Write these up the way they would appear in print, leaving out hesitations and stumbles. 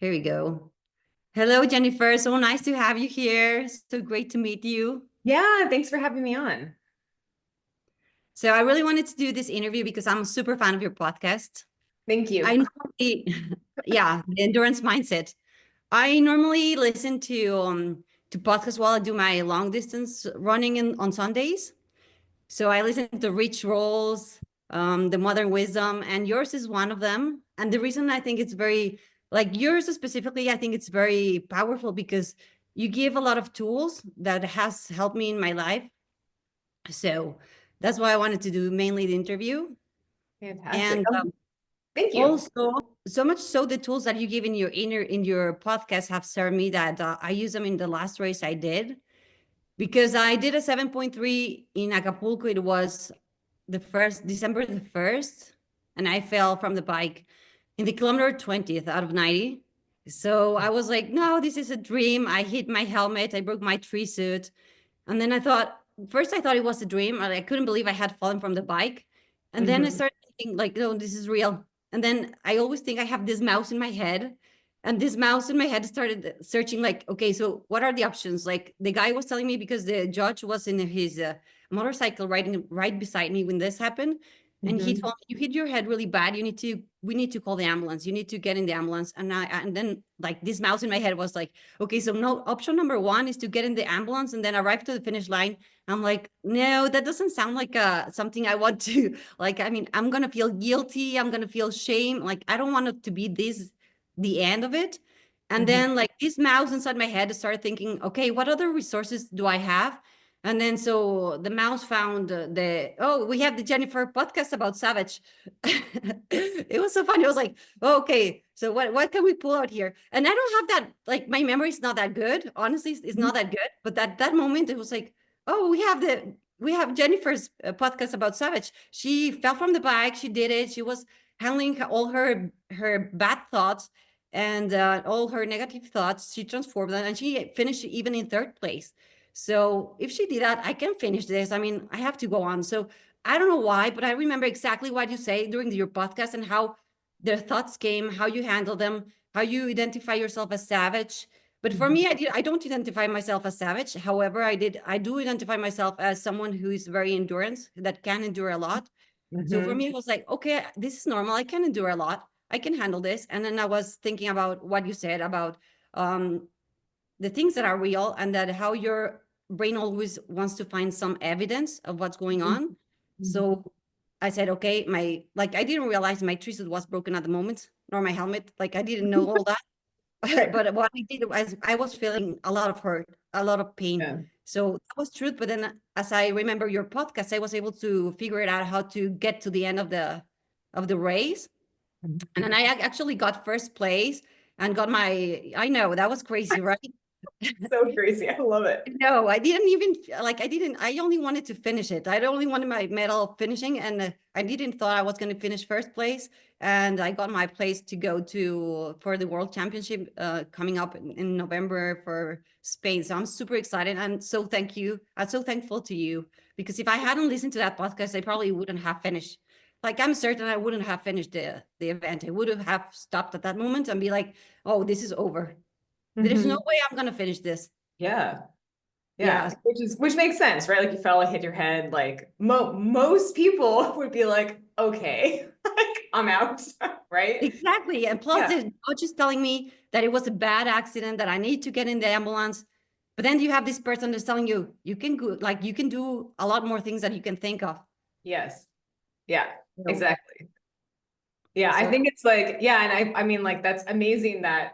Here we go. Hello, Jennifer. So nice to have you here. So great to meet you. Yeah, thanks for having me on. So I really wanted to do this interview because I'm a super fan of your podcast. Thank I you. normally, yeah, the endurance mindset. I normally listen to podcasts while I do my long distance running on Sundays. So I listen to Rich Rolls, the Modern Wisdom, and yours is one of them. And the reason I think it's very, like yours specifically, I think it's very powerful because you give a lot of tools that has helped me in my life. So that's why I wanted to do mainly the interview. Fantastic. And Oh, thank you. also, so much so the tools that you give in your podcast have served me that I use them in the last race I did because I did a 7.3 in Acapulco. It was the first December the 1st, and I fell from the bike in the kilometer 20th out of 90. So I was like, no, this is a dream. I hit my helmet, I broke my tree suit. And then I thought, first I thought it was a dream. I couldn't believe I had fallen from the bike. And then I Mhm. started thinking, like, no, this is real. And then I always think I have this mouse in my head. And this mouse in my head started searching, like, okay, so what are the options? Like the guy was telling me because the judge was in his motorcycle riding right beside me when this happened. And he Mhm. told me, you hit your head really bad. We need to call the ambulance. You need to get in the ambulance. And then like this mouse in my head was like, okay, so no, option number one is to get in the ambulance and then arrive to the finish line. I'm like, no, that doesn't sound like something I want to like. I mean, I'm gonna feel guilty. I'm gonna feel shame. Like, I don't want it to be this the end of it. And Mhm. then like this mouse inside my head started thinking, okay, what other resources do I have? And then so the mouse found we have the Jennifer podcast about Savage. It was so funny. I was like, oh, okay, so what can we pull out here? And I don't have that, like my memory is not that good. Honestly, it's not that good. But that moment, it was like, oh, we have Jennifer's podcast about Savage. She fell from the bike. She did it. She was handling all her bad thoughts and all her negative thoughts. She transformed them and she finished even in third place. So if she did that, I can finish this. I mean, I have to go on. So I don't know why, but I remember exactly what you say during your podcast and how their thoughts came, how you handle them, how you identify yourself as savage. But for Mhm. me, I don't identify myself as savage. However, I do identify myself as someone who is very endurance, that can endure a lot. So for Mhm. me, it was like, okay, this is normal. I can endure a lot. I can handle this. And then I was thinking about what you said about um, the things that are real and that how your brain always wants to find some evidence of what's going Mhm. on. Mhm. So I said, okay, I didn't realize my tree suit was broken at the moment, nor my helmet. Like I didn't know all that. Right. But what I did was I was feeling a lot of hurt, a lot of pain. Yeah. So that was truth. But then as I remember your podcast, I was able to figure it out how to get to the end of the race. And then I actually got first place and got I know that was crazy, right? So crazy. I love it. No, I didn't even like I only wanted to finish it. I only wanted my medal finishing and I didn't thought I was going to finish first place and I got my place to go to for the World Championship coming up in November for Spain. So I'm super excited and so thank you. I'm so thankful to you because if I hadn't listened to that podcast, I probably wouldn't have finished. Like I'm certain I wouldn't have finished the event. I would have stopped at that moment and be like, "Oh, this is over. There's no Mhm. way I'm going to finish this." Yeah. Yeah. Yeah. Which makes sense, right? Like you fell, hit your head. Like most people would be like, okay, like I'm out, right? Exactly. And plus, Yeah. the coach is telling me that it was a bad accident, that I need to get in the ambulance. But then you have this person that's telling you, you can go, like, you can do a lot more things that you can think of. Yes. Yeah. So, Exactly. Yeah, I so think it's like, yeah, and I mean, like, that's amazing that,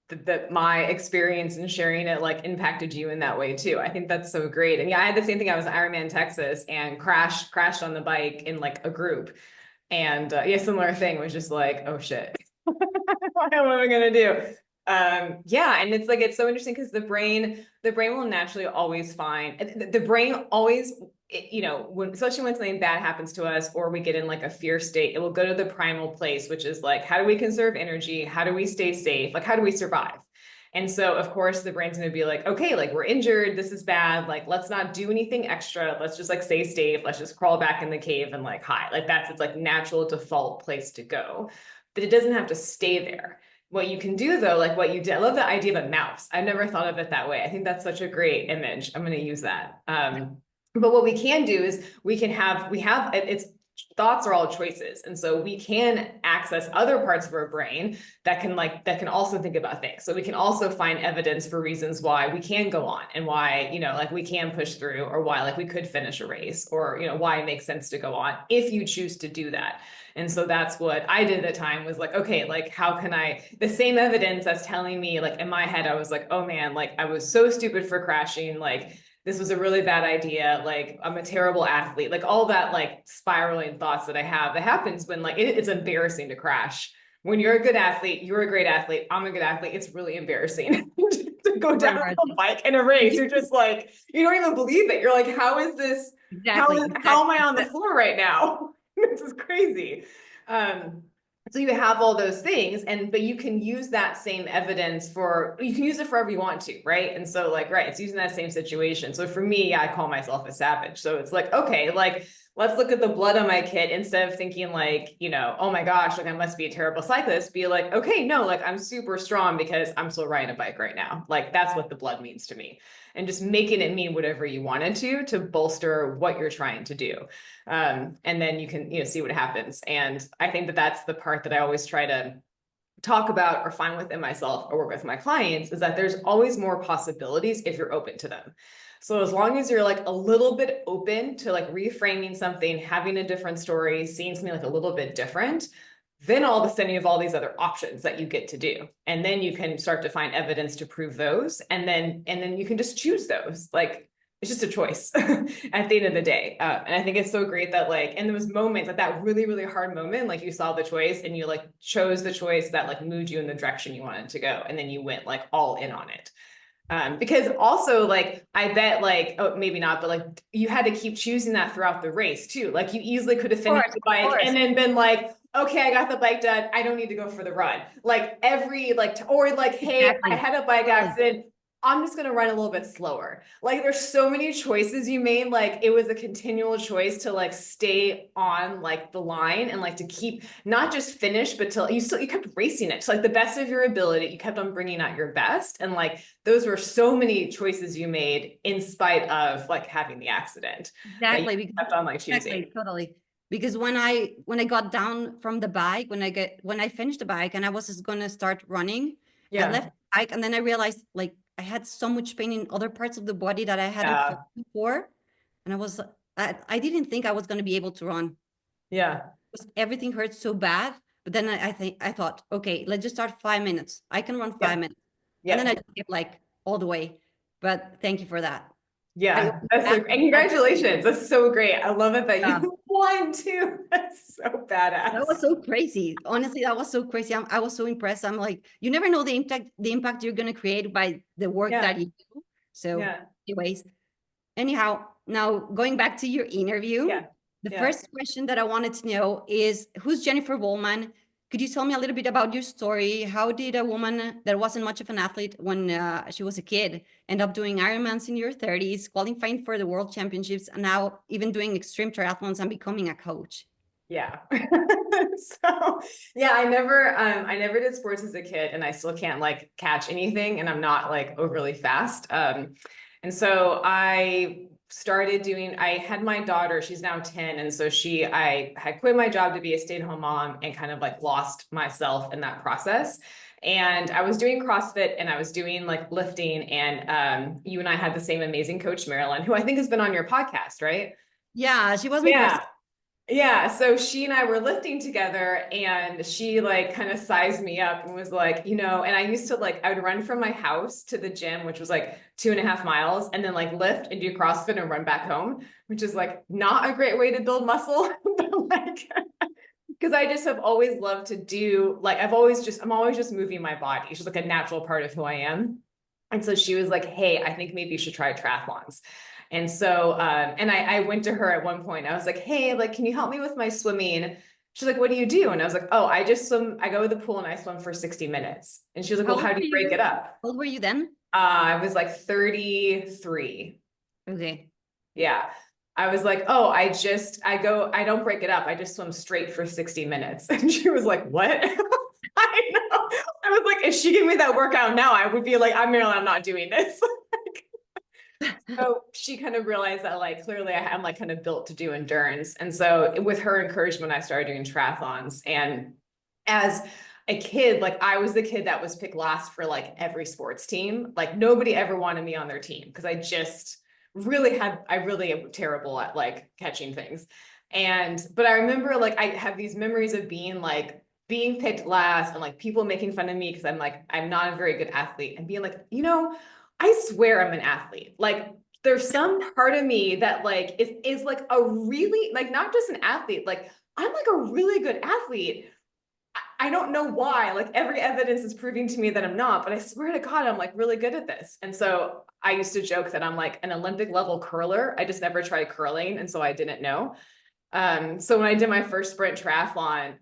that my experience in sharing it like impacted you in that way too. I think that's so great. And yeah, I had the same thing. I was in Ironman, Texas, and crashed on the bike in like a group. And yeah, similar thing was just like, oh shit, what am I gonna do? Yeah, and it's like it's so interesting because the brain will naturally always find the brain always especially when something bad happens to us or we get in like a fear state, it will go to the primal place, which is like, how do we conserve energy? How do we stay safe? Like, how do we survive? And so, of course, the brain's going to be like, okay, like we're injured. This is bad. Like, let's not do anything extra. Let's just like stay safe. Let's just crawl back in the cave and like hide. Like, that's its like natural default place to go. But it doesn't have to stay there. what you can do though, like what you did, I love the idea of a mouse. I never thought of it that way. I think that's such a great image. I'm going to use that. But what we can do is it's thoughts are all choices. And so we can access other parts of our brain that can also think about things. So we can also find evidence for reasons why we can go on and why, like we can push through, or why like we could finish a race, or, why it makes sense to go on if you choose to do that. And so that's what I did at the time, was like, okay, like how can the same evidence that's telling me, like in my head, I was like, oh man, like I was so stupid for crashing. Like this was a really bad idea. Like I'm a terrible athlete, like all that, like spiraling thoughts that I have, that happens when like, it's embarrassing to crash. When you're a good athlete, you're a great athlete, I'm a good athlete. It's really embarrassing to go down a bike in a race. You're just like, you don't even believe it. You're like, how is this? Exactly. How am I on the floor right now? This is crazy. So you have all those things, but you can use that same evidence you can use it for whatever you want to, right? And so like, right, it's using that same situation. So for me, I call myself a savage. So it's like, okay, like, let's look at the blood on my kit, instead of thinking like, oh my gosh, like I must be a terrible cyclist, be like, okay, no, like I'm super strong because I'm still riding a bike right now. Like that's what the blood means to me. And just making it mean whatever you wanted to bolster what you're trying to do. And then you can, see what happens. And I think that that's the part that I always try to talk about or find within myself or work with my clients, is that there's always more possibilities if you're open to them. So as long as you're like a little bit open to like reframing something, having a different story, seeing something like a little bit different, then all of a sudden you have all these other options that you get to do. And then you can start to find evidence to prove those. And then you can just choose those. Like, it's just a choice at the end of the day. And I think it's so great that like, in those moments, like that really, really hard moment, like you saw the choice and you like chose the choice that like moved you in the direction you wanted to go. And then you went like all in on it. Because also like, I bet like, oh, maybe not, but like you had to keep choosing that throughout the race too. Like you easily could have finished the bike and then been like, okay, I got the bike done, I don't need to go for the run. Like or like, hey, exactly. I had a bike accident, I'm just going to run a little bit slower. Like there's so many choices you made. Like it was a continual choice to like stay on like the line and like to keep not just finish, but till you kept racing it. So like the best of your ability, you kept on bringing out your best. And like, those were so many choices you made in spite of like having the accident. Exactly. You kept on like choosing. Exactly, totally. Because when I got down from the bike, when I finished the bike and I was just going to start running, I left the bike and then I realized like, I had so much pain in other parts of the body that I hadn't felt before. And I didn't think I was going to be able to run. Yeah. Everything hurt so bad. But then I thought, okay, let's just start 5 minutes. I can run 5 minutes. And then I just kept like all the way. But thank you for that. Yeah, and congratulations. That's so great. I love it that you won too. That's so badass. That was so crazy. Honestly, that was so crazy. I was so impressed. I'm like, you never know the impact you're going to create by the work that you do. So anyhow, now going back to your interview, the first question that I wanted to know is, who's Jennifer Vollmann? Could you tell me a little bit about your story? How did a woman that wasn't much of an athlete when she was a kid end up doing Ironmans in your 30s, qualifying for the world championships, and now even doing extreme triathlons and becoming a coach? Yeah. So I never did sports as a kid, and I still can't like catch anything, and I'm not like overly fast. And so I had my daughter, she's now 10. And so I had quit my job to be a stay-at-home mom and kind of like lost myself in that process. And I was doing CrossFit and I was doing like lifting, and you and I had the same amazing coach, Marilyn, who I think has been on your podcast, right? Yeah, she was my first. Yeah. So she and I were lifting together, and she like kind of sized me up and was like, and I used to I would run from my house to the gym, which was like 2.5 miles, and then like lift and do CrossFit and run back home, which is like not a great way to build muscle, but like, because I just have always loved to do, like, I'm always just moving my body. It's just like a natural part of who I am. And so she was like, hey, I think maybe you should try triathlons. And so, and I went to her at one point, I was like, hey, like, can you help me with my swimming? She's like, what do you do? And I was like, oh, I just swim. I go to the pool and I swim for 60 minutes. And she was like, well, how do you break it up? How old were you then? I was like 33. Okay. Yeah. I was like, oh, I don't break it up. I just swim straight for 60 minutes. And she was like, what? I know. I was if she gave me that workout now, I would be like, I'm Marilyn, I'm not doing this. So she kind of realized that like, clearly I'm like kind of built to do endurance. And so with her encouragement, I started doing triathlons. And as a kid, like I was the kid that was picked last for like every sports team. Like nobody ever wanted me on their team because I just really am terrible at like catching things. But I remember like I have these memories of being picked last and like people making fun of me because I'm not a very good athlete and being like, I swear I'm an athlete. Like there's some part of me that like is like a really like not just an athlete, like I'm like a really good athlete. I don't know why, like every evidence is proving to me that I'm not, but I swear to God, I'm like really good at this. And so I used to joke that I'm like an Olympic level curler. I just never tried curling. And so I didn't know. So when I did my first sprint triathlon,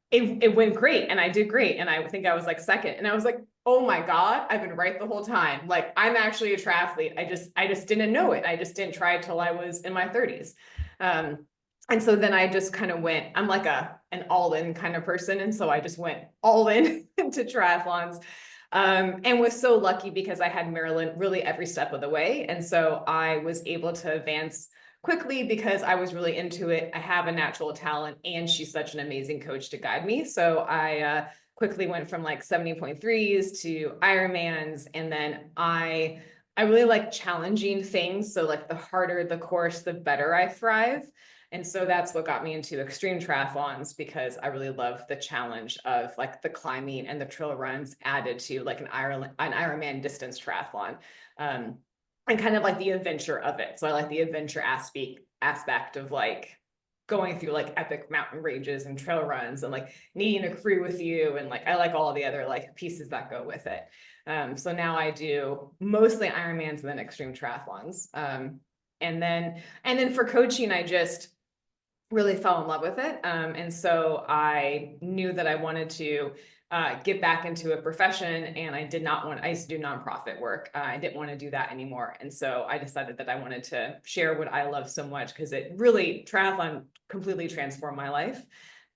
it went great and I did great. And I think I was like second and I was like, oh my God, I've been right the whole time. Like I'm actually a triathlete. I just didn't know it. I just didn't try it till I was in my 30s. And so then I just kind of went, I'm like an all-in kind of person. And so I just went all in into triathlons. And was so lucky because I had Marilyn really every step of the way. And so I was able to advance quickly because I was really into it. I have a natural talent and she's such an amazing coach to guide me. So I quickly went from like 70.3s to Ironmans. And then I really like challenging things. So like the harder the course, the better I thrive. And so that's what got me into extreme triathlons because I really love the challenge of like the climbing and the trail runs added to like an Ironman distance triathlon. And kind of like the adventure of it. So I like the adventure aspect of like going through like epic mountain ranges and trail runs and like needing a crew with you. And like, I like all the other like pieces that go with it. So now I do mostly Ironmans and then extreme triathlons. And then for coaching, I just really fell in love with it. And so I knew that I wanted to get back into a profession and I used to do nonprofit work. I didn't want to do that anymore. And so I decided that I wanted to share what I love so much because triathlon completely transformed my life.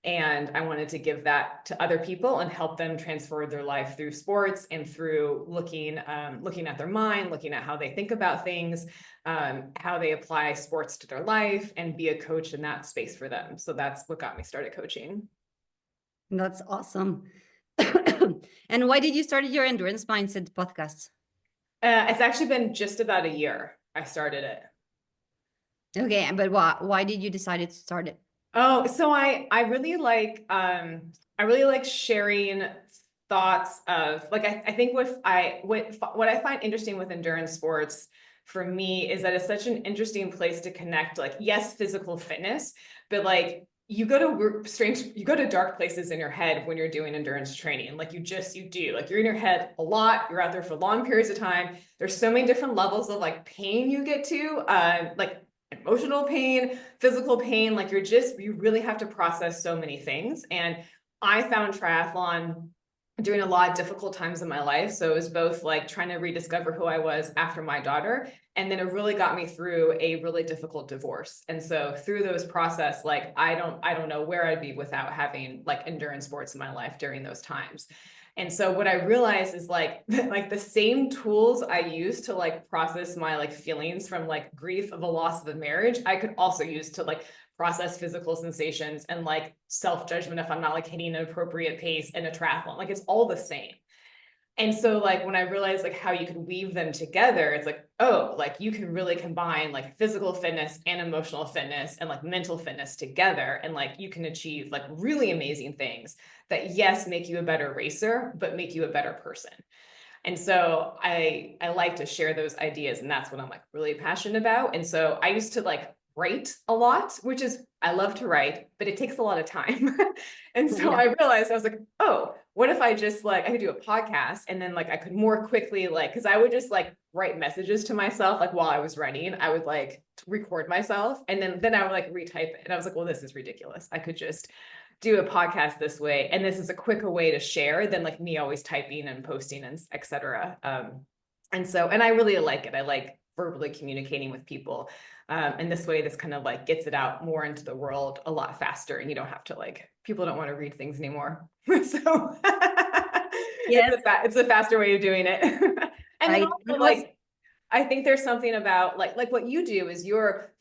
And I wanted to give that to other people and help them transform their life through sports and through looking at their mind, looking at how they think about things, how they apply sports to their life and be a coach in that space for them. So that's what got me started coaching. That's awesome. And why did you start your Endurance Mindset podcast? It's actually been just about a year I started it. Okay, but why did you decide to start it? Oh, so I really like sharing thoughts of like I think what I find interesting with endurance sports for me is that it's such an interesting place to connect like yes, physical fitness, but like you go to dark places in your head when you're doing endurance training. Like you do like you're in your head a lot, you're out there for long periods of time. There's so many different levels of like pain you get to like emotional pain, physical pain, like you really have to process so many things. And I found triathlon during a lot of difficult times in my life. So it was both like trying to rediscover who I was after my daughter. And then it really got me through a really difficult divorce. And so through those process, like I don't know where I'd be without having like endurance sports in my life during those times. And so what I realized is like the same tools I use to like process my like feelings from like grief of a loss of a marriage, I could also use to like process physical sensations and like self-judgment if I'm not like hitting an appropriate pace in a triathlon. Like it's all the same. And so like when I realized like how you could weave them together, it's like, oh, like you can really combine like physical fitness and emotional fitness and like mental fitness together. And like you can achieve like really amazing things that yes, make you a better racer, but make you a better person. And so I like to share those ideas and that's what I'm like really passionate about. And so I used to like write a lot, which is, I love to write, but it takes a lot of time. And so I realized I was like, oh, what if I just like, I could do a podcast and then like, I could more quickly like, cause I would just like write messages to myself. Like while I was writing, I would like record myself and then I would like retype it. And I was like, well, this is ridiculous. I could just do a podcast this way. And this is a quicker way to share than like me always typing and posting and et cetera. And I really like it. I like verbally communicating with people. And this way, this kind of like gets it out more into the world a lot faster. And you don't have to like, people don't want to read things anymore. So Yes, It's a faster way of doing it. And then right. And also it was like, I think there's something about like what you do is you're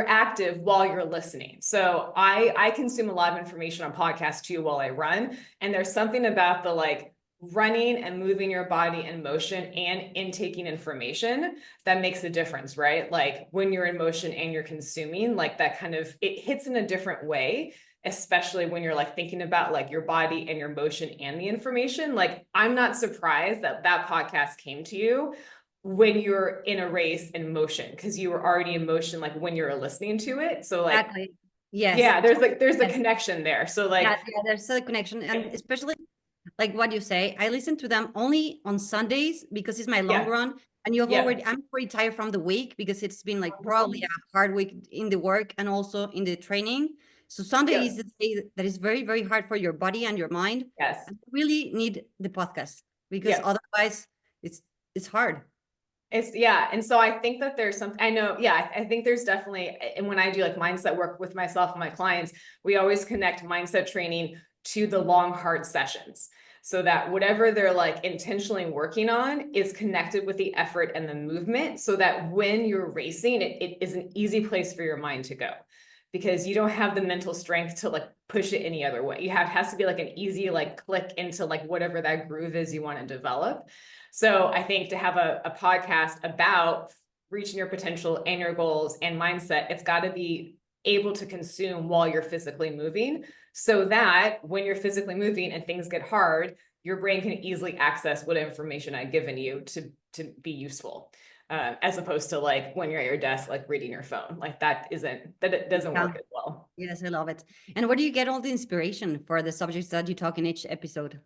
active while you're listening. So I consume a lot of information on podcasts too while I run. And there's something about the like running and moving your body in motion and intaking information that makes a difference, right? Like when you're in motion and you're consuming, like that kind of, it hits in a different way, especially when you're like thinking about like your body and your motion and the information. Like I'm not surprised that that podcast came to you when you're in a race in motion, because you were already in motion like when you're listening to it. So like, exactly. Yes. yeah, there's a Yes. connection there. So Yeah, like, yeah, there's a connection. And especially like what you say, I listen to them only on Sundays because it's my long yeah, run. And yeah. I'm pretty tired from the week because it's been like probably a hard week in the work and also in the training. So Sunday Yeah. is the day that is very, very hard for your body and your mind. Yes. And you really need the podcast because Yeah. otherwise it's it's hard. It's yeah. And so I think that there's some, I know, yeah, I think there's definitely, and when I do like mindset work with myself and my clients, we always connect mindset training to the long, hard sessions. So that whatever they're like intentionally working on is connected with the effort and the movement. So that when you're racing, it is an easy place for your mind to go, because you don't have the mental strength to like push it any other way. It has to be like an easy like click into like whatever that groove is you want to develop. So I think to have a podcast about reaching your potential and your goals and mindset, it's got to be able to consume while you're physically moving, so that when you're physically moving and things get hard, your brain can easily access what information I've given you to be useful. As opposed to like when you're at your desk, like reading your phone, like that it doesn't Yeah. work as well. Yes, I love it. And where do you get all the inspiration for the subjects that you talk in each episode?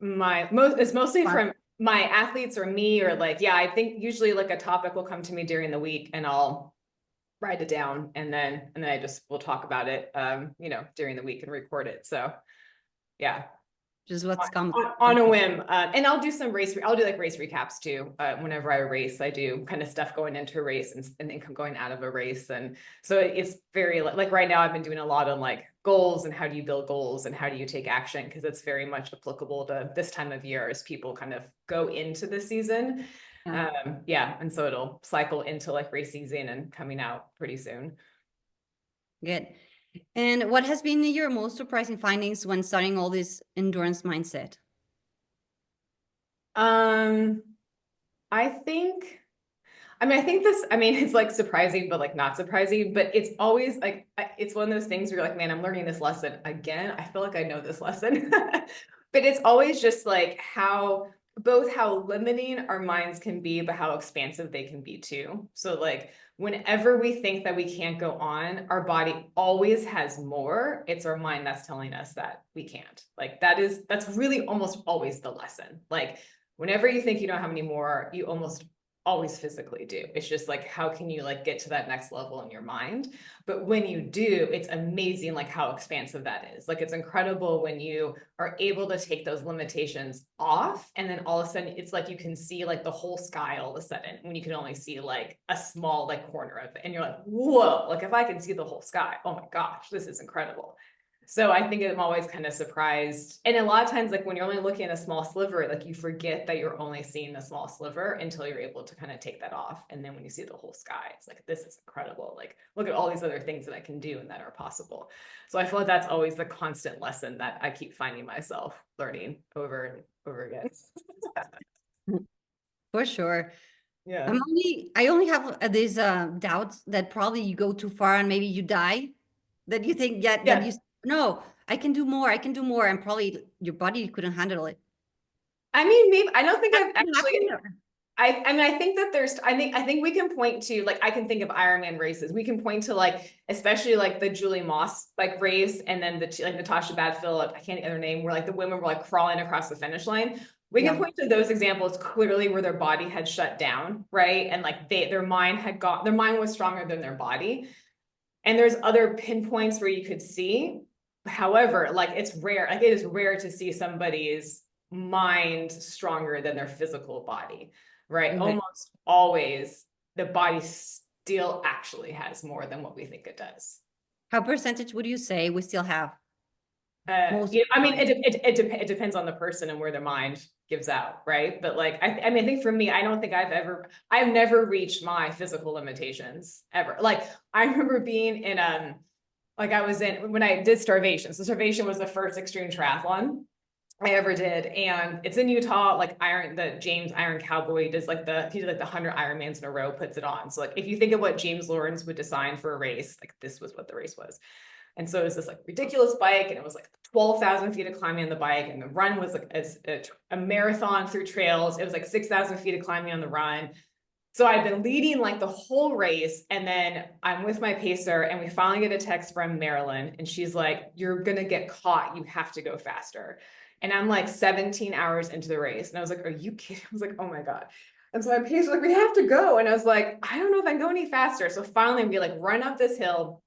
It's mostly Fun. from my athletes or me, or like, yeah, I think usually like a topic will come to me during the week and I'll write it down, and then I just will talk about it, during the week and record it. So yeah, Just what's come. on a whim. And I'll do like race recaps too. Whenever I race, I do kind of stuff going into a race and then going out of a race. And so it's very like right now I've been doing a lot on like goals and how do you build goals and how do you take action? Because it's very much applicable to this time of year as people kind of go into the season. Yeah. Yeah. And so it'll cycle into like race season and coming out pretty soon. Good. And what has been your most surprising findings when studying all this endurance mindset? I think, it's like surprising, but like not surprising, but it's always like, it's one of those things where you're like, man, I'm learning this lesson again. I feel like I know this lesson, but it's always just like both how limiting our minds can be, but how expansive they can be too. So like whenever we think that we can't go on, our body always has more. It's our mind that's telling us that we can't. Like that's really almost always the lesson. Like whenever you think you don't have any more, you almost always physically do. It's just like, how can you like get to that next level in your mind? But when you do, it's amazing like how expansive that is. Like it's incredible when you are able to take those limitations off, and then all of a sudden it's like you can see like the whole sky all of a sudden when you can only see like a small like corner of it, and you're like, whoa, like if I can see the whole sky, oh my gosh, this is incredible. So I think I'm always kind of surprised. And a lot of times, like when you're only looking at a small sliver, like you forget that you're only seeing the small sliver until you're able to kind of take that off. And then when you see the whole sky, it's like, this is incredible. Like, look at all these other things that I can do and that are possible. So I feel like that's always the constant lesson that I keep finding myself learning over and over again. For sure. Yeah. I only have these doubts that probably you go too far and maybe you die. That you think, yeah, that Yeah. you no, I can do more, I can do more, and probably your body couldn't handle it. I mean, maybe I don't think That I've can actually. happen. I think that I think we can point to like, I can think of Ironman races. We can point to like, especially like the Julie Moss like race, and then like Natasha Badfield, I can't get her name, where like the women were like crawling across the finish line. We can Yeah. point to those examples clearly where their body had shut down, right? And like their mind was stronger than their body. And there's other pinpoints where you could see. However, like it's rare, like it is rare to see somebody's mind stronger than their physical body, right? Okay. Almost always the body still actually has more than what we think it does. How percentage would you say we still have? most Yeah, of I the mean, time. it depends on the person and where their mind gives out, right? But like, I mean, I think for me, I don't think I've never reached my physical limitations ever. Like, I remember being in, like I was in, when I did starvation. So starvation was the first extreme triathlon I ever did. And it's in Utah, like the James Iron Cowboy does he did like the 100 Ironmans in a row, puts it on. So like, if you think of what James Lawrence would design for a race, like this was what the race was. And so it was this like ridiculous bike, and it was like 12,000 feet of climbing on the bike, and the run was like a marathon through trails. It was like 6,000 feet of climbing on the run. So I've been leading like the whole race, and then I'm with my pacer, and we finally get a text from Marilyn, and she's like, "You're gonna get caught. You have to go faster." And I'm like 17 hours into the race, and I was like, "Are you kidding?" I was like, "Oh my god." And so my pacer was like, "We have to go," and I was like, "I don't know if I can go any faster." So finally, we like run up this hill.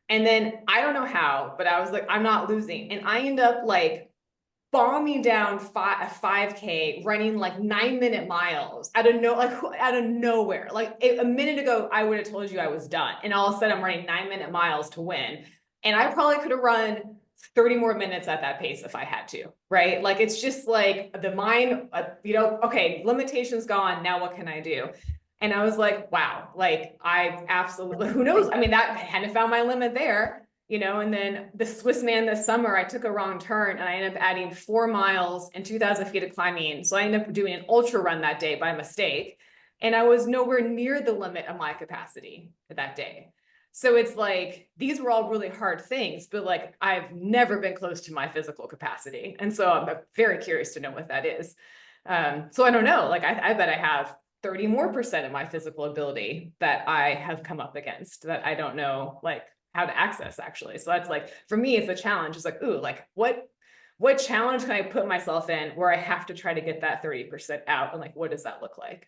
And then I don't know how, but I was like, I'm not losing. And I end up like bombing down a 5K, running like 9-minute miles out of out of nowhere. Like a minute ago, I would have told you I was done. And all of a sudden I'm running 9-minute miles to win. And I probably could have run 30 more minutes at that pace if I had to, right? Like, it's just like the mind, okay, limitations gone. Now what can I do? And I was like, wow, like I absolutely, who knows? I mean, that kind of found my limit there, and then the Swiss man this summer, I took a wrong turn and I ended up adding 4 miles and 2,000 feet of climbing. So I ended up doing an ultra run that day by mistake. And I was nowhere near the limit of my capacity that day. So it's like, these were all really hard things, but like, I've never been close to my physical capacity. And so I'm very curious to know what that is. So I don't know, like, I bet I have 30% more of my physical ability that I have come up against that I don't know, like, how to access actually. So that's like, for me, it's a challenge. It's like, ooh, like what challenge can I put myself in where I have to try to get that 30% out? And like, what does that look like?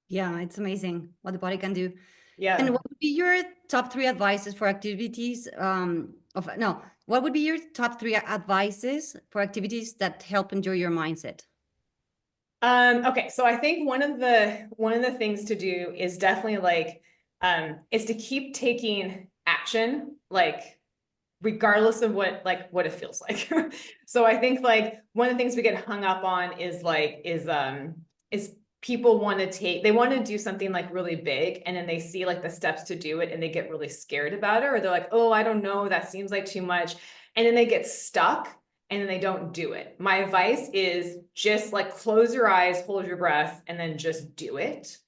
Yeah, it's amazing what the body can do. And Yeah. what would be your top three advices for activities what would be your top three advices for activities that help enjoy your mindset? Okay, so I think one of the things to do is definitely like is to keep taking action, like regardless of what it feels like. So I think like one of the things we get hung up on is people they want to do something like really big, and then they see like the steps to do it and they get really scared about it, or they're like, oh, I don't know, that seems like too much. And then they get stuck and then they don't do it. My advice is just like close your eyes, hold your breath, and then just do it,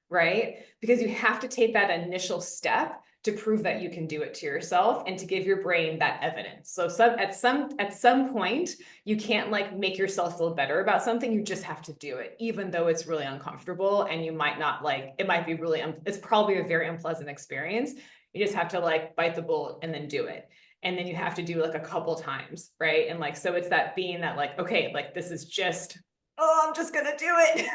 right? Because you have to take that initial step to prove that you can do it to yourself and to give your brain that evidence. So at some point, you can't like make yourself feel better about something. You just have to do it, even though it's really uncomfortable and you might not like, it might be really, it's probably a very unpleasant experience. You just have to like bite the bullet and then do it. And then you have to do like a couple times, right? And like, so it's that being that like, okay, like this is just, oh, I'm just gonna do it.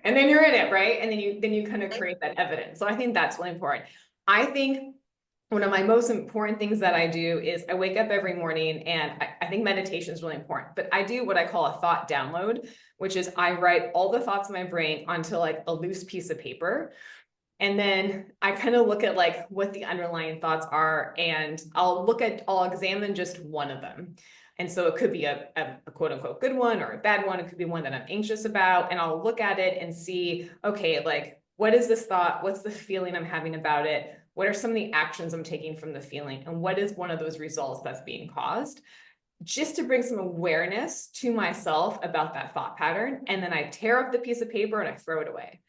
and then you're in it, right? And then you kind of create that evidence. So I think that's really important. I think one of my most important things that I do is I wake up every morning, and I think meditation is really important, but I do what I call a thought download, which is I write all the thoughts in my brain onto like a loose piece of paper. And then I kind of look at like what the underlying thoughts are, and I'll examine just one of them. And so it could be a quote unquote good one or a bad one. It could be one that I'm anxious about. And I'll look at it and see, okay, like, what is this thought? What's the feeling I'm having about it? What are some of the actions I'm taking from the feeling? And what is one of those results that's being caused? Just to bring some awareness to myself about that thought pattern. And then I tear up the piece of paper and I throw it away.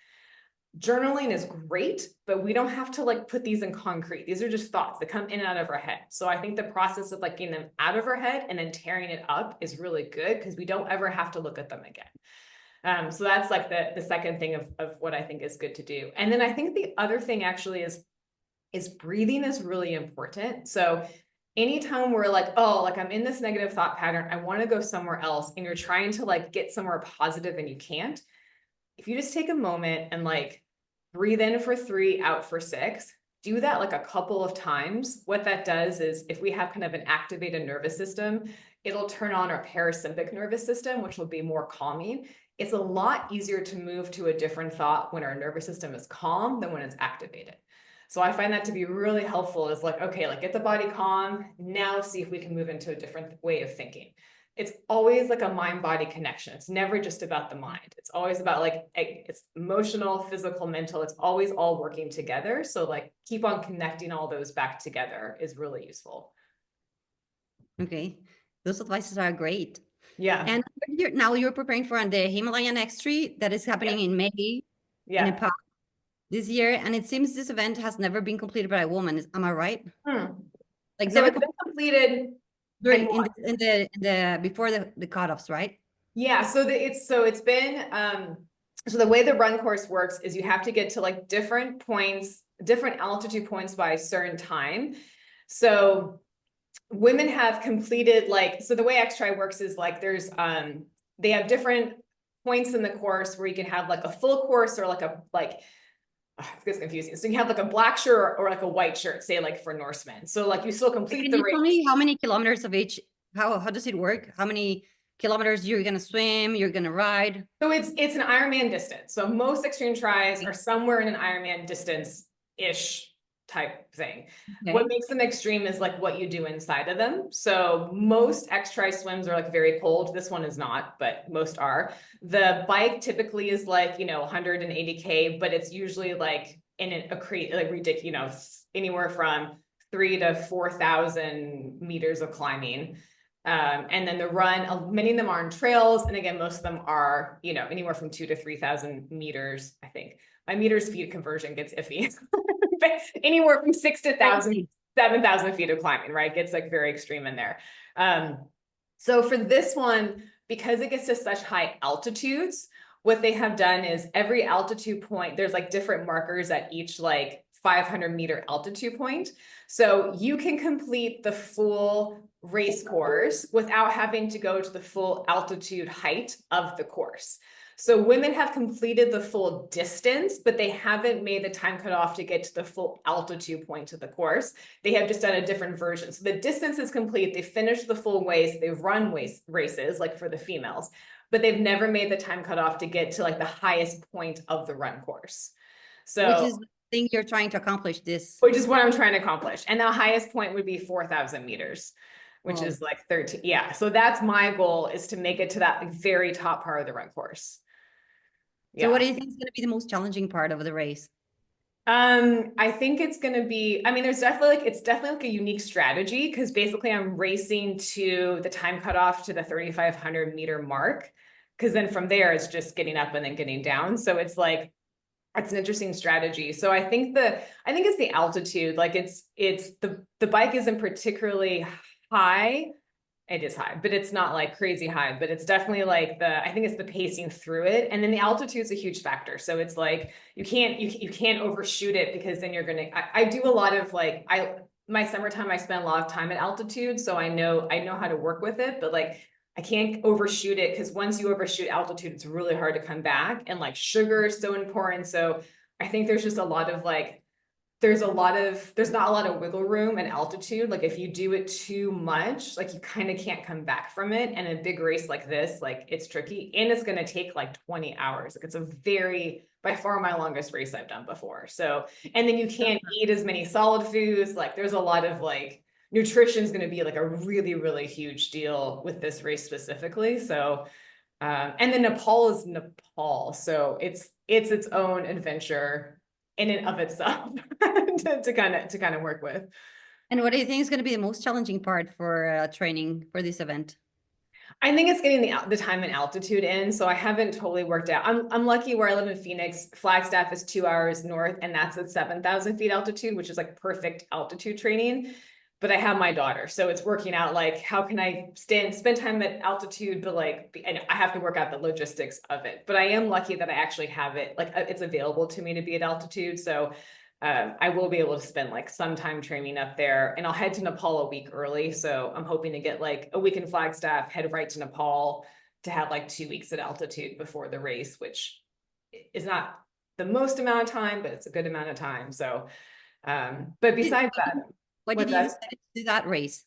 Journaling is great, but we don't have to like put these in concrete. These are just thoughts that come in and out of our head. So I think the process of like getting them out of our head and then tearing it up is really good, because we don't ever have to look at them again. So that's like the second thing of what I think is good to do. And then I think the other thing actually is breathing is really important. So anytime we're like, oh, like I'm in this negative thought pattern, I want to go somewhere else, and you're trying to like get somewhere positive and you can't, if you just take a moment and like breathe in for 3, out for 6, do that like a couple of times. What that does is, if we have kind of an activated nervous system, it'll turn on our parasympathetic nervous system, which will be more calming. It's a lot easier to move to a different thought when our nervous system is calm than when it's activated. So I find that to be really helpful is like, okay, like get the body calm. Now see if we can move into a different way of thinking. It's always like a mind-body connection. It's never just about the mind. It's always about like, it's emotional, physical, mental. It's always all working together. So like keep on connecting all those back together is really useful. Okay. Those advices are great. Yeah. And now you're preparing for the HimalayanXtri that is happening in May in Yeah. Nepal this year. And it seems this event has never been completed by a woman. Am I right? Like So never it's been completed during in the before the cutoffs, right? Yeah, so it's been so the way the run course works is you have to get to like different points, different altitude points by a certain time. So women have completed like, so the way XTRI works is like there's they have different points in the course where you can have like a full course or like a it gets confusing. So you have like a black shirt or like a white shirt, say like for Norsemen. So like you still complete the race. Can you tell me how many kilometers of each? How does it work? How many kilometers you're gonna swim? You're gonna ride? So it's an Ironman distance. So most extreme tries are somewhere in an Ironman distance-ish type thing. Okay. What makes them extreme is like what you do inside of them. So most X-Tri swims are like very cold. This one is not, but most are. The bike typically is like, 180K, but it's usually like in a like ridiculous, anywhere from 3,000 to 4,000 meters of climbing. And then the run, many of them are on trails. And again, most of them are, anywhere from 2,000 to 3,000 meters, I think. My meters feet conversion gets iffy. But anywhere from 6,000 to 7,000 feet of climbing, right? Gets like very extreme in there. So for this one, because it gets to such high altitudes, what they have done is every altitude point, there's like different markers at each like 500-meter altitude point. So you can complete the full race course without having to go to the full altitude height of the course. So women have completed the full distance, but they haven't made the time cutoff to get to the full altitude point of the course. They have just done a different version. So the distance is complete. They finished the full race. They've run races like for the females, but they've never made the time cutoff to get to like the highest point of the run course. So which is the thing you're trying to accomplish this. Which is what I'm trying to accomplish. And the highest point would be 4,000 meters, which is like 13. Yeah. So that's my goal, is to make it to that very top part of the run course. So what do you think is going to be the most challenging part of the race? I think it's going to be, there's definitely it's definitely like a unique strategy, because basically I'm racing to the time cutoff to the 3,500 meter mark. Because then from there, it's just getting up and then getting down. So it's like, it's an interesting strategy. So I think it's the altitude. Like it's the bike isn't particularly high. It is high, but it's not like crazy high, but it's definitely like I think it's the pacing through it. And then the altitude is a huge factor. So it's like, you can't overshoot it, because then you're going to, I do a lot of like, my summertime, I spend a lot of time at altitude. So I know how to work with it, but like, I can't overshoot it, because once you overshoot altitude, it's really hard to come back. And like sugar is so important. So I think there's just a lot of like, there's not a lot of wiggle room at altitude. Like if you do it too much, like you kind of can't come back from it. And a big race like this, like it's tricky, and it's going to take like 20 hours. Like it's by far my longest race I've done before. So, and then you can't eat as many solid foods. Like there's a lot of like, nutrition is going to be like a really, really huge deal with this race specifically. So, and then Nepal is Nepal. So it's its own adventure in and of itself to kind of work with. And what do you think is going to be the most challenging part for training for this event? I think it's getting the time and altitude in. So I haven't totally worked out. I'm lucky where I live in Phoenix. Flagstaff is 2 hours north, and that's at 7,000 feet altitude, which is like perfect altitude training. But I have my daughter, so it's working out like, how can I spend time at altitude, but like, and I have to work out the logistics of it. But I am lucky that I actually have it, like it's available to me to be at altitude. So I will be able to spend like some time training up there, and I'll head to Nepal a week early. So I'm hoping to get like a week in Flagstaff, head right to Nepal to have like 2 weeks at altitude before the race, which is not the most amount of time, but it's a good amount of time. So, but besides that. Why did you decide to do that race?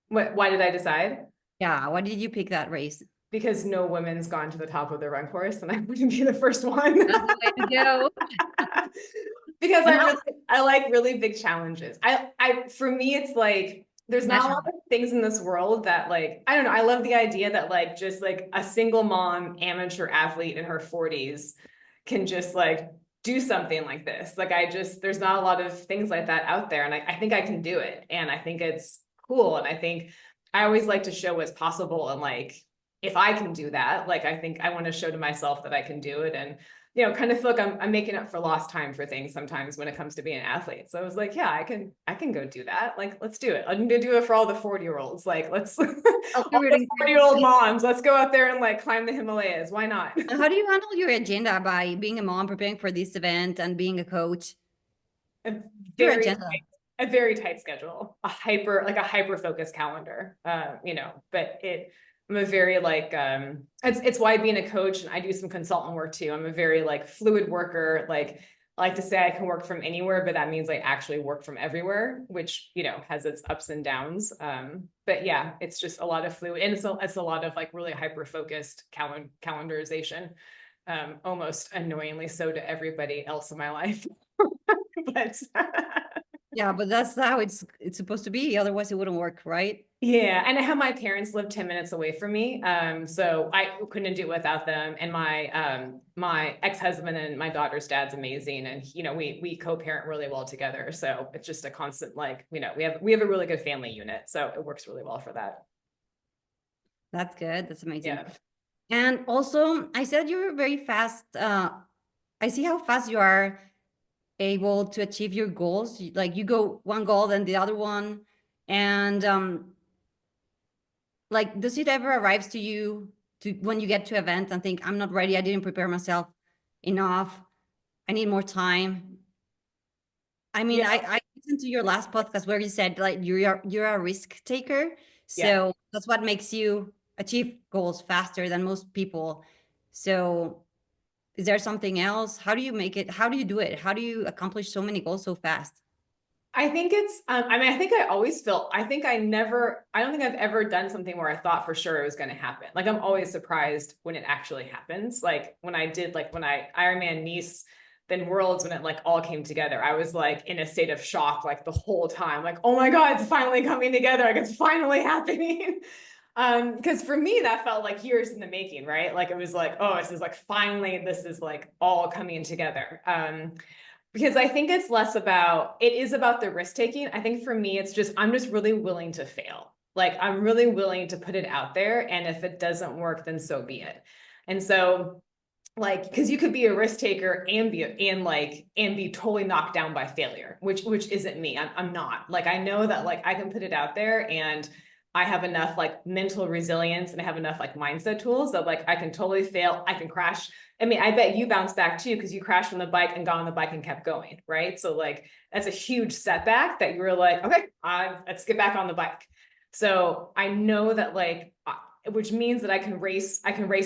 Why did I decide? Yeah, why did you pick that race? Because no women's gone to the top of the run course, and I wouldn't be the first one. That's the way to go. Because And how I like really big challenges. For me, it's like, there's not a lot natural. of things in this world that like, I don't know. I love the idea that like, just like a single mom, amateur athlete in her 40s can just like do something like this. Like there's not a lot of things like that out there. And I think I can do it. And I think it's cool. And I think I always like to show what's possible. And like, if I can do that, like, I think I want to show to myself that I can do it. And kind of feel like I'm making up for lost time for things sometimes when it comes to being an athlete. So I was like, yeah, I can go do that. Like, let's do it. I'm gonna do it for all the 40-year-olds. Like, let's all the 40-year-old moms, let's go out there and like climb the Himalayas. Why not? And how do you handle your agenda by being a mom, preparing for this event, and being a coach? A Your very agenda. a very tight schedule, a hyper focused calendar. But I'm a very like it's why being a coach, and I do some consultant work too. I'm a very like fluid worker. Like, I like to say I can work from anywhere, but that means I actually work from everywhere, which has its ups and downs. But yeah, it's just a lot of fluid, and it's a lot of like really hyper focused calendarization. Almost annoyingly so to everybody else in my life. But Yeah, but that's how it's supposed to be. Otherwise, it wouldn't work, right? yeah, and I have my parents live 10 minutes away from me. So I couldn't do it without them. And my ex-husband and my daughter's dad's amazing. And we co-parent really well together. So it's just a constant like, we have a really good family unit. So it works really well for that. That's good. That's amazing. Yeah. And also, I said you were very fast. I see how fast you are able to achieve your goals. Like you go one goal, then the other one. And like, does it ever arrives to you to when you get to event and think, I'm not ready, I didn't prepare myself enough, I need more time? I mean, Yeah. I listened to your last podcast where you said like you're a risk taker. Yeah. So that's what makes you achieve goals faster than most people. So is there something else? How do you make it? How do you do it? How do you accomplish so many goals so fast? I think it's, I think I always feel, I don't think I've ever done something where I thought for sure it was going to happen. Like, I'm always surprised when it actually happens. Like when I Ironman Nice, then Worlds, when it like all came together, I was like in a state of shock, like the whole time, like, oh my God, it's finally coming together. Like it's finally happening. Because for me, that felt like years in the making, right? Like it was like, oh, this is like, finally, this is like all coming together. Because I think it is about the risk taking. I think for me, I'm just really willing to fail. Like I'm really willing to put it out there. And if it doesn't work, then so be it. And so like, because you could be a risk taker and be totally knocked down by failure, which isn't me. I'm not. Like, I know that like I can put it out there, and I have enough like mental resilience, and I have enough like mindset tools that like I can totally fail. I can crash. I mean, I bet you bounced back too, because you crashed on the bike and got on the bike and kept going, right? So like that's a huge setback that you were like, okay, let's get back on the bike. So I know that like, which means that I can race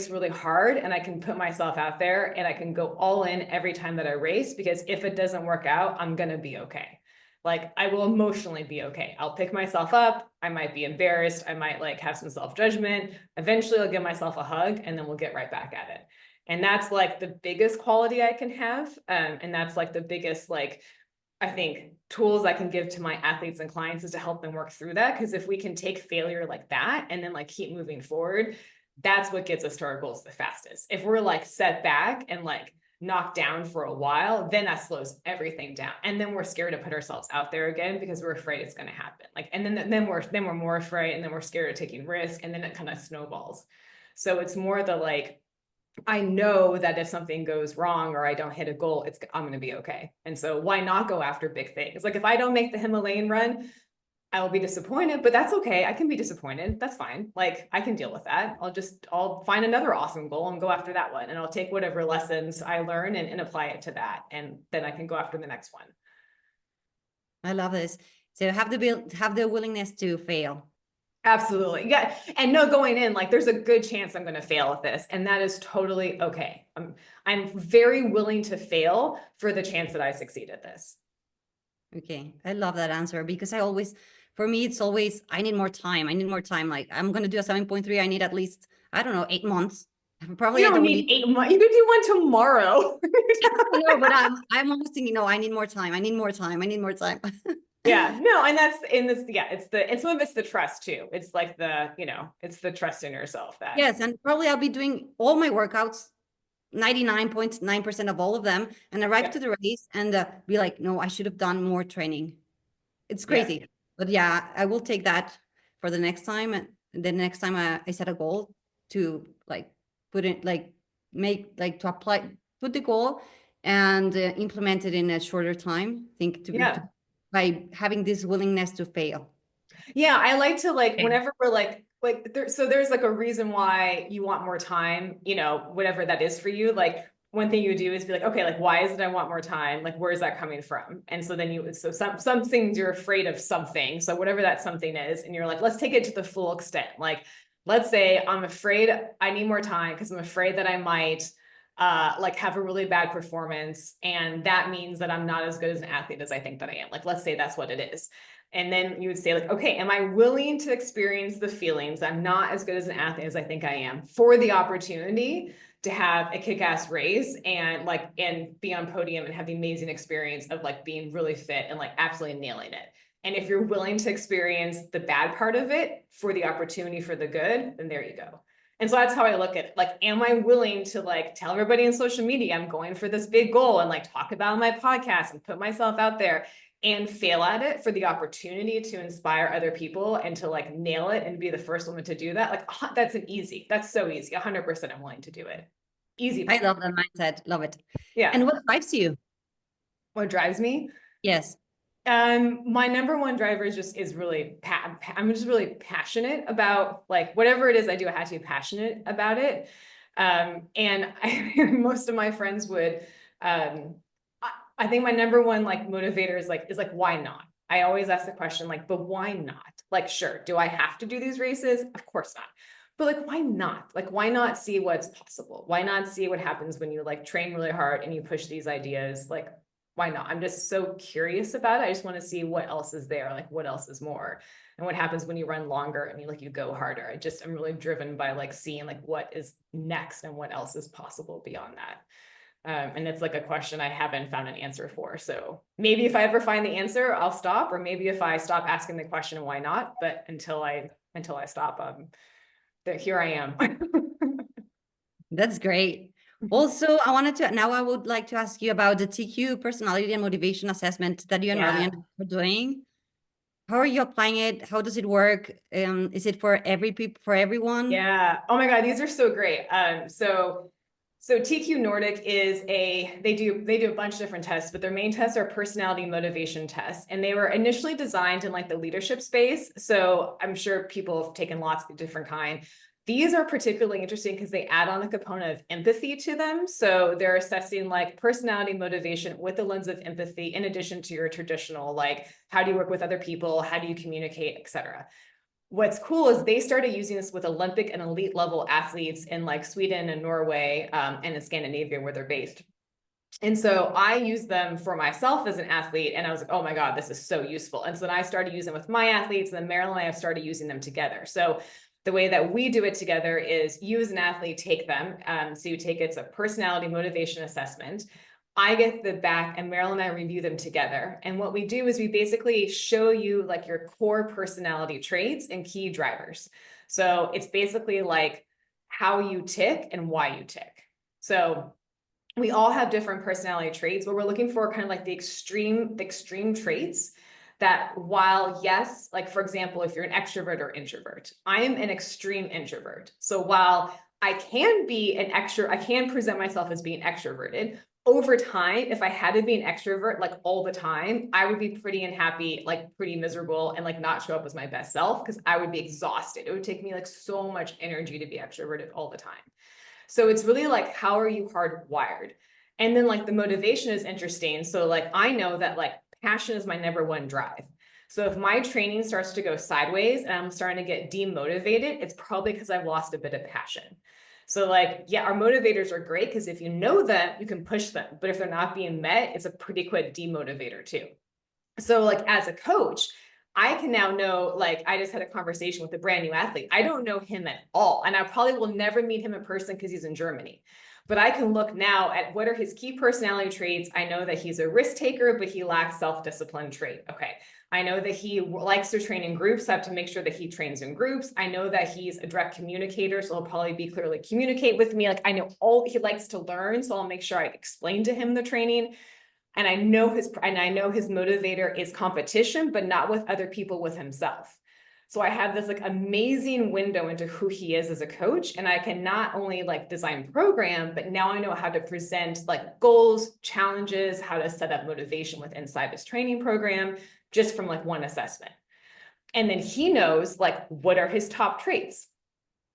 really hard, and I can put myself out there, and I can go all in every time that I race, because if it doesn't work out, I'm going to be okay. Like I will emotionally be okay. I'll pick myself up. I might be embarrassed. I might like have some self-judgment. Eventually I'll give myself a hug, and then we'll get right back at it. And that's like the biggest quality I can have. And that's like the biggest, like, I think tools I can give to my athletes and clients is to help them work through that. Because if we can take failure like that and then like keep moving forward, that's what gets us to our goals the fastest. If we're like set back and like knocked down for a while, then that slows everything down. And then we're scared to put ourselves out there again because we're afraid it's going to happen. Like, and then we're more afraid, and then we're scared of taking risk, and then it kind of snowballs. So it's more the like, I know that if something goes wrong or I don't hit a goal, I'm going to be okay. And so why not go after big things? Like if I don't make the Himalayan run, I will be disappointed, but that's okay. I can be disappointed. That's fine. Like I can deal with that. I'll find another awesome goal and go after that one. And I'll take whatever lessons I learn and apply it to that. And then I can go after the next one. I love this. So have the willingness to fail. Absolutely. Yeah. And no, going in, like there's a good chance I'm going to fail at this. And that is totally okay. I'm very willing to fail for the chance that I succeed at this. Okay. I love that answer, because for me, it's always, I need more time. Like I'm going to do a 7.3. I need at least, I don't know, 8 months. Probably You I don't don't need need. 8 months. You could do one tomorrow. No, but I'm almost thinking, no, I need more time. I need more time. I need more time. Yeah, no, and that's in this, yeah, and some of it's the trust too. It's like it's the trust in yourself that, Yes, and probably I'll be doing all my workouts, 99.9% of all of them, and arrive yeah, to the race and be like, no, I should have done more training. It's yeah, crazy. But yeah, I will take that for the next time. And the next time I set a goal to like put it, like make, like to apply, put the goal and implement it in a shorter time. Think to yeah. by having this willingness to fail. Yeah, I like to like Okay. whenever we're like there, so there's like a reason why you want more time, whatever that is for you. Like one thing you do is be like, okay, like why is it I want more time? Like where is that coming from? And so then some things you're afraid of something. So whatever that something is, and you're like, let's take it to the full extent. Like let's say I'm afraid I need more time because I'm afraid that I might like have a really bad performance, and that means that I'm not as good as an athlete as I think that I am. Like let's say that's what it is. And then you would say like, okay, am I willing to experience the feelings? I'm not as good as an athlete as I think I am for the opportunity to have a kick-ass race and be on podium and have the amazing experience of like being really fit and like absolutely nailing it. And if you're willing to experience the bad part of it for the opportunity for the good, then there you go. And so that's how I look at it. Like, am I willing to like tell everybody on social media I'm going for this big goal and like talk about my podcast and put myself out there and fail at it for the opportunity to inspire other people and to like nail it and be the first woman to do that? Like, that's so easy. 100% I'm willing to do it. Easy. I love that mindset. Love it. Yeah. And what drives you? What drives me? Yes. My number one driver is really, I'm just really passionate about like whatever it is I do, I have to be passionate about it. And most of my friends would, I think my number one like motivator is like, why not? I always ask the question like, but why not? Like, sure, do I have to do these races? Of course not. But like, why not? Like, why not see what's possible? Why not see what happens when you like train really hard and you push these ideas? Like, why not? I'm just so curious about it. I just want to see what else is there, like what else is more, and what happens when you run longer and you go harder. I'm really driven by like seeing like what is next and what else is possible beyond that. And it's like a question I haven't found an answer for. So maybe if I ever find the answer, I'll stop, or maybe if I stop asking the question, why not? But until I stop, here I am. That's great. Also, I would like to ask you about the TQ personality and motivation assessment that you and Yeah. Marilyn are doing. How are you applying it? How does it work? Is it for for everyone? Yeah. Oh my God, these are so great. So TQ Nordic they do a bunch of different tests, but their main tests are personality motivation tests. And they were initially designed in like the leadership space. So I'm sure people have taken lots of different kind. These are particularly interesting because they add on a component of empathy to them. So they're assessing like personality motivation with the lens of empathy, in addition to your traditional, like, how do you work with other people? How do you communicate, et cetera. What's cool is they started using this with Olympic and elite level athletes in like Sweden and Norway, and in Scandinavia where they're based. And so I used them for myself as an athlete, and I was like, oh my God, this is so useful. And so then I started using them with my athletes, and then Marilyn and I have started using them together. So the way that we do it together is you as an athlete take them. So you take, it's a personality motivation assessment. I get the back, and Marilyn and I review them together. And what we do is we basically show you like your core personality traits and key drivers. So it's basically like how you tick and why you tick. So we all have different personality traits, but we're looking for kind of like the extreme traits that, while yes, like for example, if you're an extrovert or introvert, I am an extreme introvert. So while I can be I can present myself as being extroverted. Over time, if I had to be an extrovert like all the time, I would be pretty unhappy, like pretty miserable, and like not show up as my best self because I would be exhausted. It would take me like so much energy to be extroverted all the time. So it's really like, how are you hardwired? And then like the motivation is interesting. So like, I know that like passion is my number one drive. So if my training starts to go sideways and I'm starting to get demotivated, it's probably because I've lost a bit of passion. So like, yeah, our motivators are great because if you know them, you can push them. But if they're not being met, it's a pretty quick demotivator too. So like as a coach, I can now know, like, I just had a conversation with a brand new athlete. I don't know him at all. And I probably will never meet him in person because he's in Germany. But I can look now at what are his key personality traits. I know that he's a risk taker, but he lacks self-discipline trait. Okay. I know that he likes to train in groups. So I have to make sure that he trains in groups. I know that he's a direct communicator. So he'll probably be clearly communicate with me. Like I know all he likes to learn. So I'll make sure I explain to him the training. And I know his motivator is competition, but not with other people, with himself. So I have this like amazing window into who he is as a coach. And I can not only like design program, but now I know how to present like goals, challenges, how to set up motivation with inside his training program, just from like one assessment. And then he knows like, what are his top traits?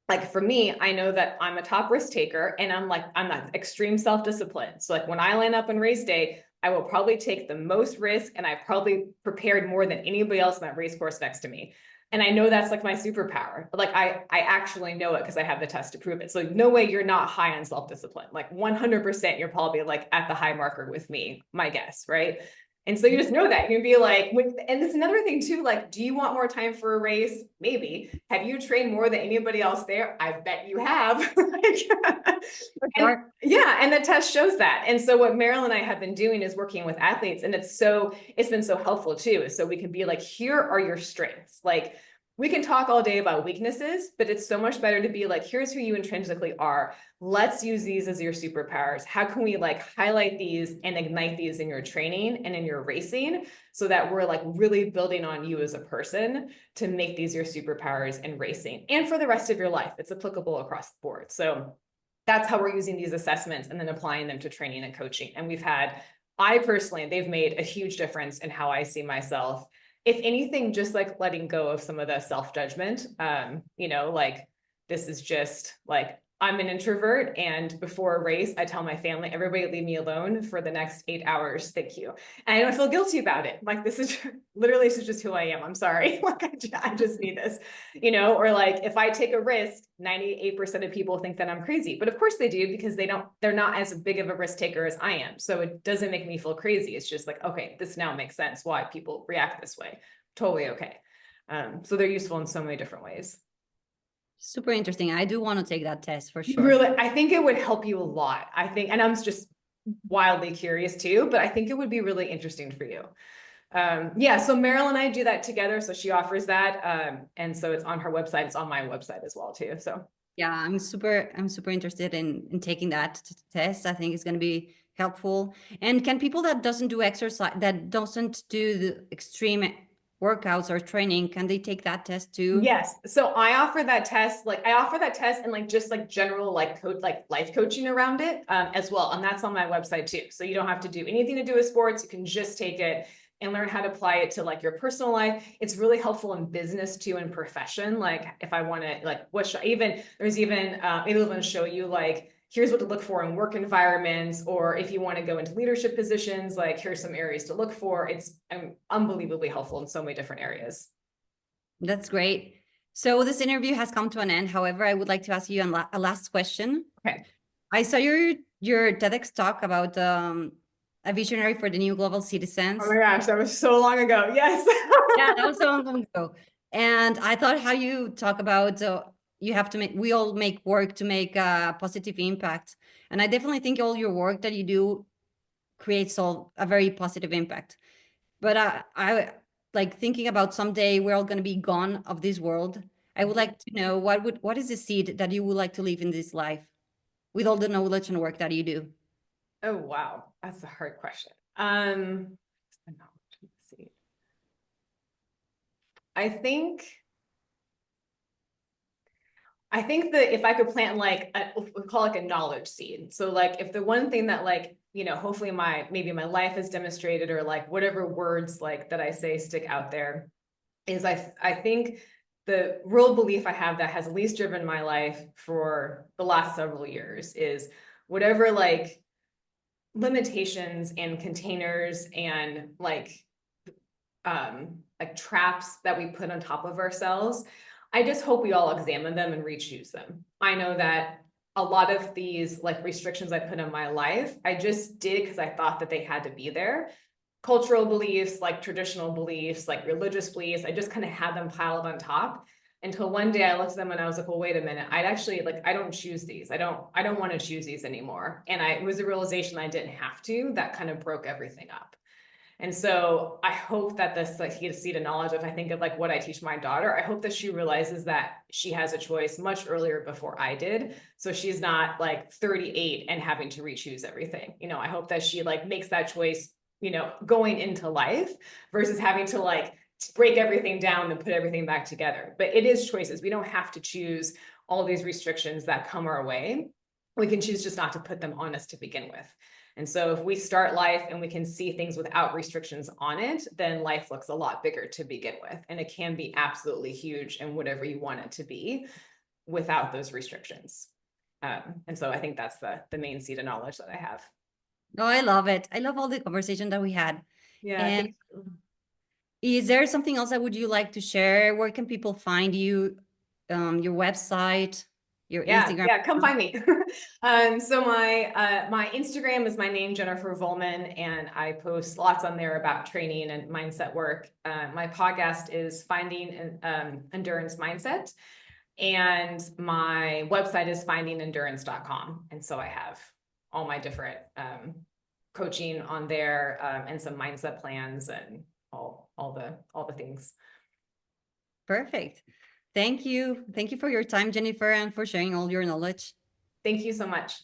Like for me, I know that I'm a top risk taker and I'm not extreme self-discipline. So like when I line up on race day, I will probably take the most risk and I probably prepared more than anybody else in that race course next to me. And I know that's like my superpower. Like I actually know it because I have the test to prove it. So no way you're not high on self-discipline. Like 100% you're probably like at the high marker with me, my guess, right? And so you just know that. You can be like, and it's another thing too, like, do you want more time for a race? Maybe. Have you trained more than anybody else there? I bet you have. And, yeah, and the test shows that. And so what Marilyn and I have been doing is working with athletes, and it's been so helpful too. So we can be like, here are your strengths. Like, we can talk all day about weaknesses, but it's so much better to be like, here's who you intrinsically are. Let's use these as your superpowers. How can we like highlight these and ignite these in your training and in your racing so that we're like really building on you as a person to make these your superpowers in racing and for the rest of your life. It's applicable across the board. So that's how we're using these assessments and then applying them to training and coaching. And they've made a huge difference in how I see myself. If anything, just like letting go of some of the self-judgment, like this is just like, I'm an introvert, and before a race, I tell my family, everybody leave me alone for the next 8 hours. Thank you. And I don't feel guilty about it. Like, this is just who I am. I'm sorry. Like, I just need this, or like, if I take a risk, 98% of people think that I'm crazy, but of course they do, because they're not as big of a risk taker as I am. So it doesn't make me feel crazy. It's just like, okay, this now makes sense why people react this way. Totally okay. So they're useful in so many different ways. Super interesting. I do want to take that test for sure. Really, I think it would help you a lot. I think, and I'm just wildly curious too, but I think it would be really interesting for you. Yeah, so Marilyn and I do that together. So she offers that. And so it's on her website. It's on my website as well too. So yeah, I'm super interested in taking that test. I think it's going to be helpful. And can people that doesn't do exercise, that doesn't do the extreme workouts or training, can they take that test too? Yes. So I offer that test, and like just like general like life coaching around it as well. And that's on my website too. So you don't have to do anything to do with sports. You can just take it and learn how to apply it to like your personal life. It's really helpful in business too, and profession. Like if I want to like, it'll even show you like, here's what to look for in work environments, or if you want to go into leadership positions, like here's some areas to look for. It's unbelievably helpful in so many different areas. That's great. So this interview has come to an end. However, I would like to ask you a last question. Okay. I saw your TEDx talk about a visionary for the new global citizens. Oh my gosh, that was so long ago. Yes. Yeah, that was so long ago. And I thought how you talk about we all make work to make a positive impact. And I definitely think all your work that you do creates a very positive impact. But I like thinking about someday we're all going to be gone of this world. I would like to know what is the seed that you would like to leave in this life with all the knowledge and work that you do? Oh, wow. That's a hard question. I think that if I could plant like we call like a knowledge seed. So like if the one thing that like, hopefully maybe my life has demonstrated, or like whatever words like that I say stick out there, is I think the real belief I have that has at least driven my life for the last several years is whatever like limitations and containers and like traps that we put on top of ourselves, I just hope we all examine them and re-choose them. I know that a lot of these like restrictions I put in my life, I just did because I thought that they had to be there. cultural beliefs, like traditional beliefs, like religious beliefs. I just kind of had them piled on top until one day I looked at them and I was like, well, wait a minute. I'd actually like, I don't choose these. I don't want to choose these anymore. And it was a realization I didn't have to, that kind of broke everything up. And so I hope that this like seed of knowledge, if I think of like what I teach my daughter, I hope that she realizes that she has a choice much earlier before I did. So she's not like 38 and having to re-choose everything. You know, I hope that she like makes that choice, you know, going into life versus having to like break everything down and put everything back together. But it is choices. We don't have to choose all these restrictions that come our way. We can choose just not to put them on us to begin with. And so if we start life and we can see things without restrictions on it, then life looks a lot bigger to begin with. And it can be absolutely huge and whatever you want it to be without those restrictions. And so I think that's the main seed of knowledge that I have. Oh, I love it. I love all the conversation that we had. Yeah. And is there something else that would you like to share? Where can people find you? Your website, your Instagram? Yeah, come find me. So my Instagram is my name, Jennifer Vollmann, and I post lots on there about training and mindset work. My podcast is Finding an Endurance Mindset, and my website is findingendurance.com. And so I have all my different coaching on there, and some mindset plans and all the things. Perfect. Thank you. Thank you for your time, Jennifer, and for sharing all your knowledge. Thank you so much.